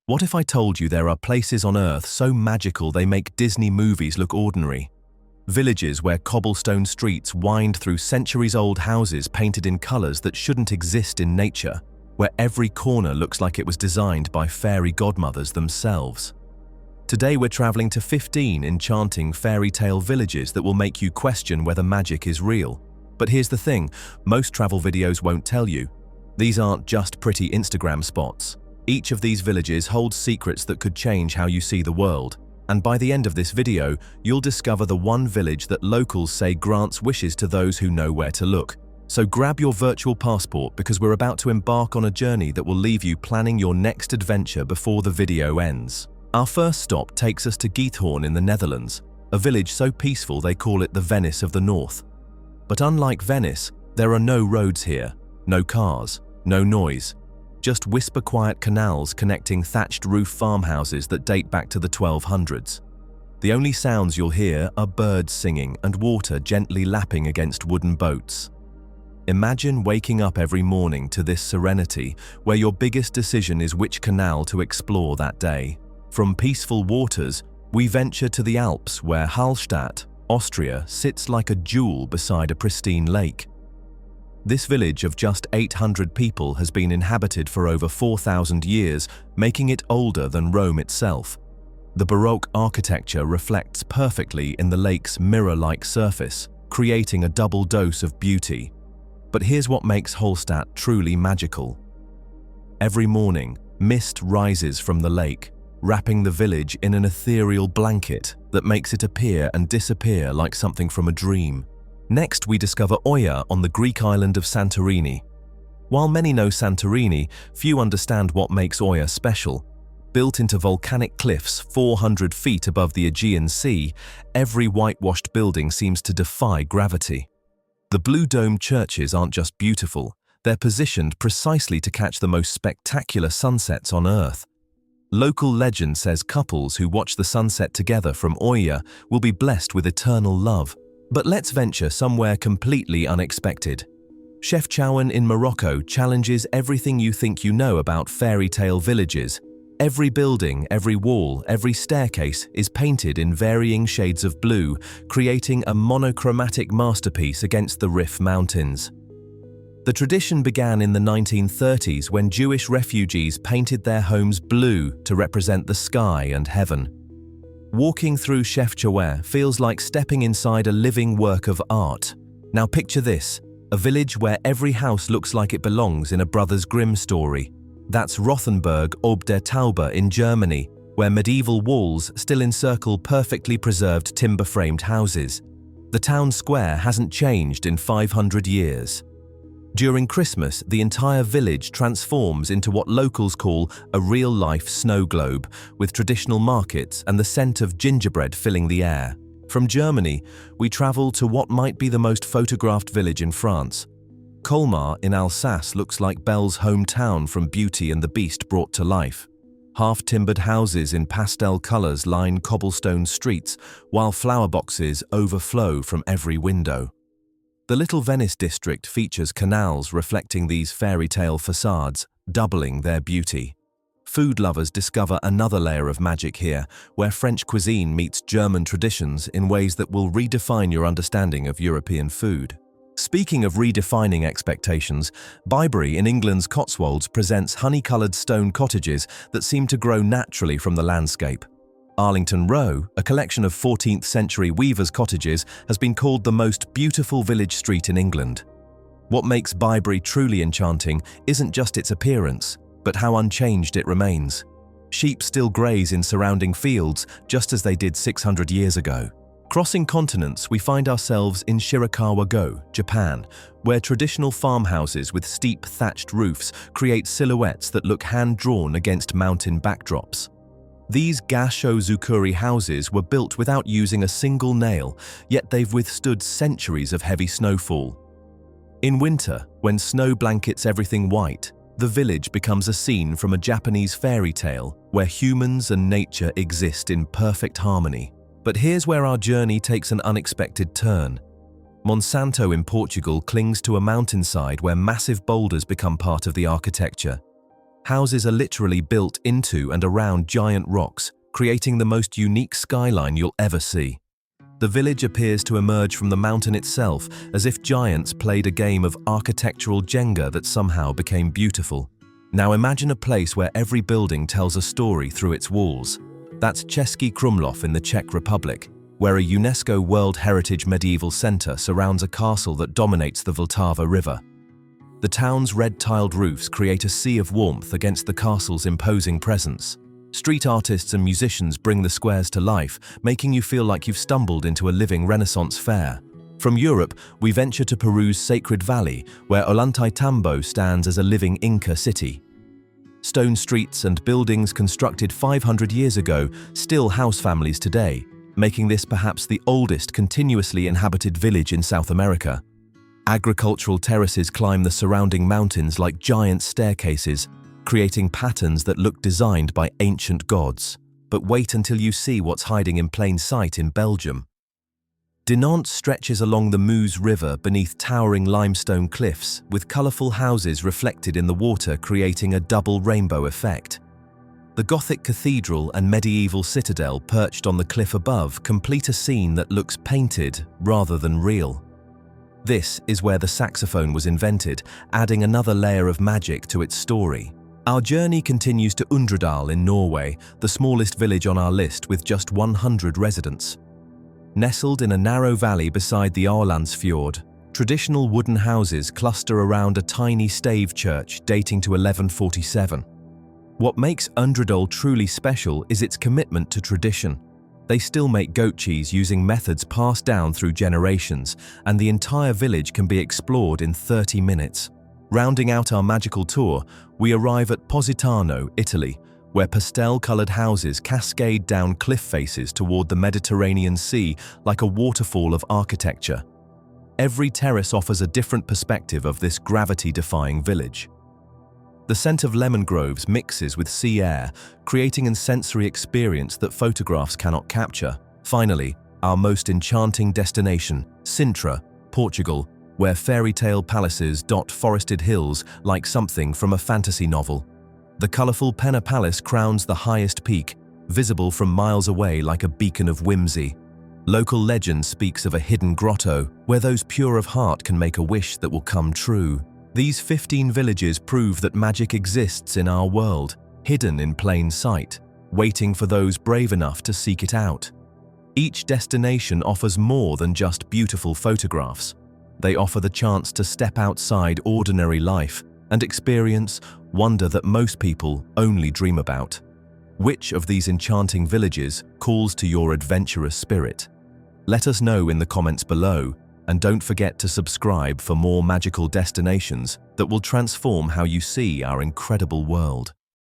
What if I told you there are places on Earth so magical they make Disney movies look ordinary? Villages where cobblestone streets wind through centuries-old houses painted in colors that shouldn't exist in nature, where every corner looks like it was designed by fairy godmothers themselves. Today we're traveling to 15 enchanting fairy tale villages that will make you question whether magic is real. But here's the thing, most travel videos won't tell you. These aren't just pretty Instagram spots. Each of these villages holds secrets that could change how you see the world. And by the end of this video, you'll discover the one village that locals say grants wishes to those who know where to look. So grab your virtual passport because we're about to embark on a journey that will leave you planning your next adventure before the video ends. Our first stop takes us to Giethoorn in the Netherlands, a village so peaceful they call it the Venice of the North. But unlike Venice, there are no roads here, no cars, no noise. Just whisper-quiet canals connecting thatched roof farmhouses that date back to the 1200s. The only sounds you'll hear are birds singing and water gently lapping against wooden boats. Imagine waking up every morning to this serenity, where your biggest decision is which canal to explore that day. From peaceful waters, we venture to the Alps, where Hallstatt, Austria, sits like a jewel beside a pristine lake. This village of just 800 people has been inhabited for over 4,000 years, making it older than Rome itself. The Baroque architecture reflects perfectly in the lake's mirror-like surface, creating a double dose of beauty. But here's what makes Hallstatt truly magical. Every morning, mist rises from the lake, wrapping the village in an ethereal blanket that makes it appear and disappear like something from a dream. Next, we discover Oia on the Greek island of Santorini. While many know Santorini, few understand what makes Oia special. Built into volcanic cliffs 400 feet above the Aegean Sea, every whitewashed building seems to defy gravity. The blue-domed churches aren't just beautiful, they're positioned precisely to catch the most spectacular sunsets on Earth. Local legend says couples who watch the sunset together from Oia will be blessed with eternal love. But let's venture somewhere completely unexpected. Chefchaouen in Morocco challenges everything you think you know about fairy tale villages. Every building, every wall, every staircase is painted in varying shades of blue, creating a monochromatic masterpiece against the Rif Mountains. The tradition began in the 1930s when Jewish refugees painted their homes blue to represent the sky and heaven. Walking through Chefchaouen feels like stepping inside a living work of art. Now picture this, a village where every house looks like it belongs in a Brothers Grimm story. That's Rothenburg ob der Tauber in Germany, where medieval walls still encircle perfectly preserved timber-framed houses. The town square hasn't changed in 500 years. During Christmas, the entire village transforms into what locals call a real-life snow globe, with traditional markets and the scent of gingerbread filling the air. From Germany, we travel to what might be the most photographed village in France. Colmar in Alsace looks like Belle's hometown from Beauty and the Beast brought to life. Half-timbered houses in pastel colors line cobblestone streets, while flower boxes overflow from every window. The Little Venice district features canals reflecting these fairy tale facades, doubling their beauty. Food lovers discover another layer of magic here, where French cuisine meets German traditions in ways that will redefine your understanding of European food. Speaking of redefining expectations, Bibury in England's Cotswolds presents honey-coloured stone cottages that seem to grow naturally from the landscape. Arlington Row, a collection of 14th century weavers' cottages, has been called the most beautiful village street in England. What makes Bibury truly enchanting isn't just its appearance, but how unchanged it remains. Sheep still graze in surrounding fields, just as they did 600 years ago. Crossing continents, we find ourselves in Shirakawa-go, Japan, where traditional farmhouses with steep thatched roofs create silhouettes that look hand-drawn against mountain backdrops. These Gasho-zukuri houses were built without using a single nail, yet they've withstood centuries of heavy snowfall. In winter, when snow blankets everything white, the village becomes a scene from a Japanese fairy tale where humans and nature exist in perfect harmony. But here's where our journey takes an unexpected turn. Monsanto in Portugal clings to a mountainside where massive boulders become part of the architecture. Houses are literally built into and around giant rocks, creating the most unique skyline you'll ever see. The village appears to emerge from the mountain itself, as if giants played a game of architectural Jenga that somehow became beautiful. Now imagine a place where every building tells a story through its walls. That's Český Krumlov in the Czech Republic, where a UNESCO World Heritage medieval center surrounds a castle that dominates the Vltava River. The town's red-tiled roofs create a sea of warmth against the castle's imposing presence. Street artists and musicians bring the squares to life, making you feel like you've stumbled into a living Renaissance fair. From Europe, we venture to Peru's Sacred Valley, where Ollantaytambo stands as a living Inca city. Stone streets and buildings constructed 500 years ago still house families today, making this perhaps the oldest continuously inhabited village in South America. Agricultural terraces climb the surrounding mountains like giant staircases, creating patterns that look designed by ancient gods. But wait until you see what's hiding in plain sight in Belgium. Dinant stretches along the Meuse River beneath towering limestone cliffs, with colourful houses reflected in the water creating a double rainbow effect. The Gothic cathedral and medieval citadel perched on the cliff above complete a scene that looks painted rather than real. This is where the saxophone was invented, adding another layer of magic to its story. Our journey continues to Undredal in Norway, the smallest village on our list with just 100 residents. Nestled in a narrow valley beside the Aurlandsfjord, traditional wooden houses cluster around a tiny stave church dating to 1147. What makes Undredal truly special is its commitment to tradition. They still make goat cheese using methods passed down through generations, and the entire village can be explored in 30 minutes. Rounding out our magical tour, we arrive at Positano, Italy, where pastel-colored houses cascade down cliff faces toward the Mediterranean Sea like a waterfall of architecture. Every terrace offers a different perspective of this gravity-defying village. The scent of lemon groves mixes with sea air, creating a sensory experience that photographs cannot capture. Finally, our most enchanting destination, Sintra, Portugal, where fairy tale palaces dot forested hills like something from a fantasy novel. The colorful Pena Palace crowns the highest peak, visible from miles away like a beacon of whimsy. Local legend speaks of a hidden grotto, where those pure of heart can make a wish that will come true. These 15 villages prove that magic exists in our world, hidden in plain sight, waiting for those brave enough to seek it out. Each destination offers more than just beautiful photographs. They offer the chance to step outside ordinary life and experience wonder that most people only dream about. Which of these enchanting villages calls to your adventurous spirit? Let us know in the comments below, and don't forget to subscribe for more magical destinations that will transform how you see our incredible world.